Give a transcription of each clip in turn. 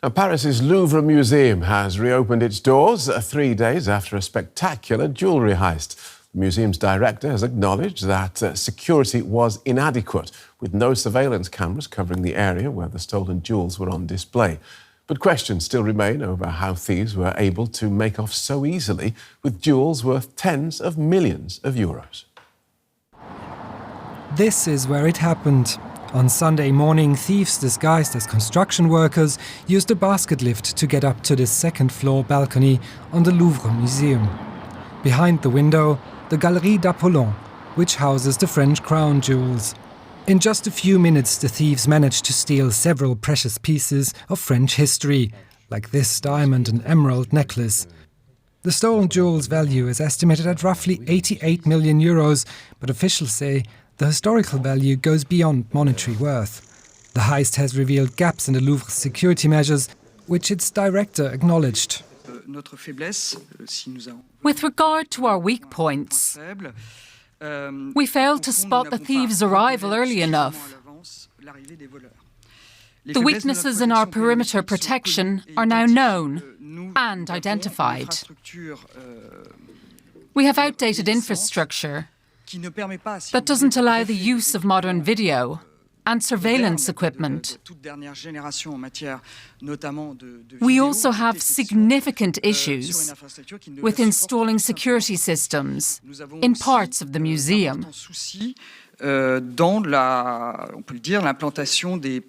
Now, Paris's Louvre Museum has reopened its doors 3 days after a spectacular jewellery heist. The museum's director has acknowledged that security was inadequate, with no surveillance cameras covering the area where the stolen jewels were on display. But questions still remain over how thieves were able to make off so easily with jewels worth tens of millions of euros. This is where it happened. On Sunday morning, thieves disguised as construction workers used a basket lift to get up to the second-floor balcony on the Louvre Museum. Behind the window, the Galerie d'Apollon, which houses the French crown jewels. In just a few minutes, the thieves managed to steal several precious pieces of French history, like this diamond and emerald necklace. The stolen jewels' value is estimated at roughly 88 million euros, but officials say the historical value goes beyond monetary worth. The heist has revealed gaps in the Louvre's security measures, which its director acknowledged. With regard to our weak points, we failed to spot the thieves' arrival early enough. The weaknesses in our perimeter protection are now known and identified. We have outdated infrastructure that doesn't allow the use of modern video and surveillance equipment. We also have significant issues with installing security systems in parts of the museum. Dans on peut le dire, l'implantation des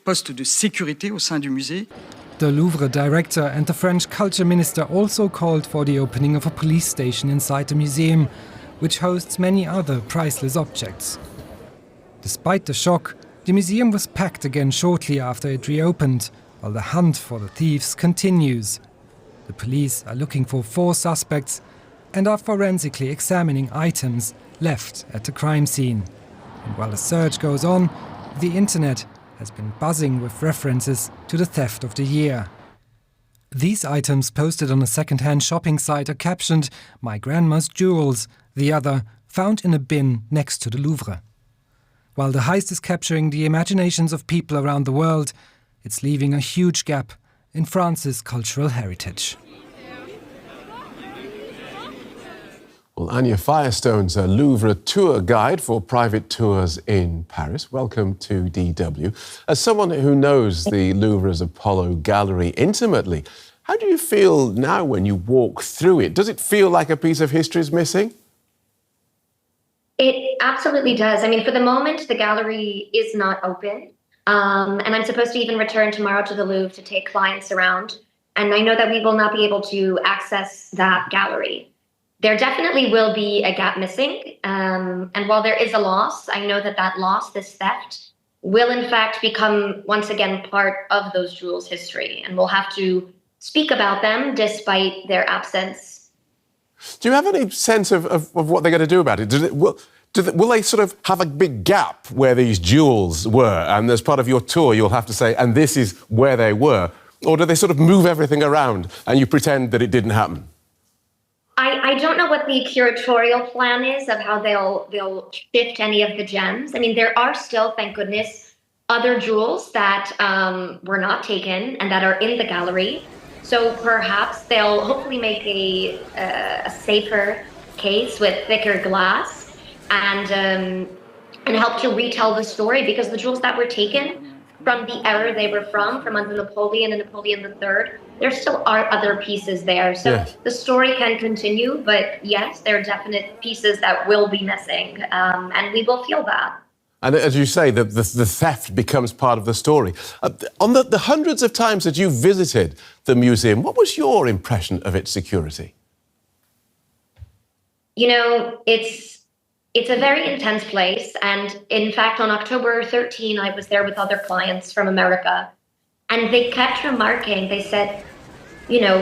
postes de sécurité au sein du musée. The Louvre director and the French culture minister also called for the opening of a police station inside the museum, which hosts many other priceless objects. Despite the shock, the museum was packed again shortly after it reopened, while the hunt for the thieves continues. The police are looking for 4 suspects and are forensically examining items left at the crime scene. And while the search goes on, the internet has been buzzing with references to the theft of the year. These items posted on a second-hand shopping site are captioned "My Grandma's Jewels," the other "Found in a bin next to the Louvre." While the heist is capturing the imaginations of people around the world, it's leaving a huge gap in France's cultural heritage. Well, Anya, Firestone's a Louvre tour guide for private tours in Paris. Welcome to DW. As someone who knows the Louvre's Apollo Gallery intimately, how do you feel now when you walk through it? Does it feel like a piece of history is missing? It absolutely does. I mean, for the moment, the gallery is not open. And I'm supposed to even return tomorrow to the Louvre to take clients around. And I know that we will not be able to access that gallery. There definitely will be a gap missing. And while there is a loss, I know that that loss, this theft, will in fact become once again part of those jewels' history. And we'll have to speak about them despite their absence. Do you have any sense of what they're going to do about it? Will they sort of have a big gap where these jewels were, and as part of your tour you'll have to say, and this is where they were? Or do they sort of move everything around and you pretend that it didn't happen? I don't know what the curatorial plan is of how they'll shift any of the gems. I mean, there are still, thank goodness, other jewels that were not taken and that are in the gallery. So perhaps they'll hopefully make a safer case with thicker glass and help to retell the story, because the jewels that were taken from the era they were from under Napoleon and Napoleon III, there still are other pieces there. So yes, the story can continue, but yes, there are definite pieces that will be missing, and we will feel that. And as you say, the theft becomes part of the story. On the hundreds of times that you visited the museum, what was your impression of its security? You know, it's a very intense place. And in fact, on October 13, I was there with other clients from America. And they kept remarking, they said, you know,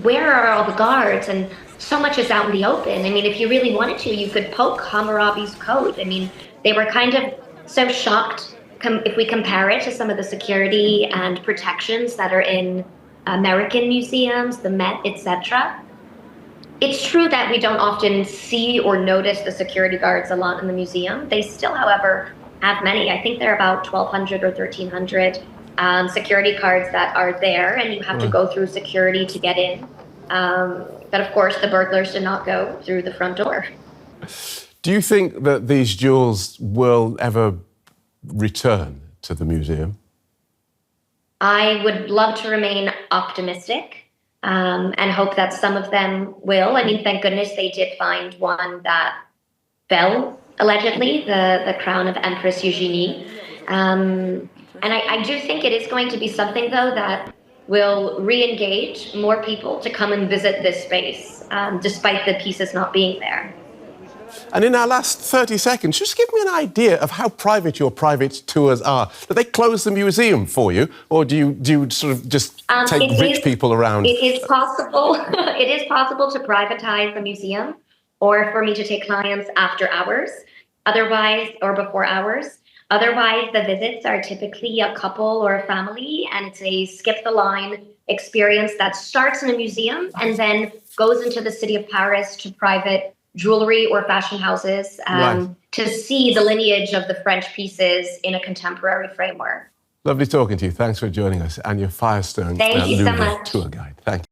where are all the guards? And so much is out in the open. I mean, if you really wanted to, you could poke Hammurabi's code. I mean, they were kind of so shocked if we compare it to some of the security and protections that are in American museums, the Met, etc. It's true that we don't often see or notice the security guards a lot in the museum. They still, however, have many. I think there are about 1,200 or 1,300 security cards that are there, and you have to go through security to get in. But of course, the burglars did not go through the front door. Do you think that these jewels will ever return to the museum? I would love to remain optimistic and hope that some of them will. I mean, thank goodness they did find one that fell, allegedly, the crown of Empress Eugenie. And I do think it is going to be something, though, that will re-engage more people to come and visit this space, despite the pieces not being there. And in our last 30 seconds, just give me an idea of how private your private tours are. Do they close the museum for you, or do you sort of just take rich people around? It is possible. It is possible to privatize the museum, or for me to take clients after hours, otherwise, or before hours. Otherwise, the visits are typically a couple or a family, and it's a skip-the-line experience that starts in a museum and then goes into the city of Paris to private jewelry or fashion houses to see the lineage of the French pieces in a contemporary framework. Lovely talking to you. Thanks for joining us. Anya Firestone, Thank you so Louvre much. tour guide. Thank you.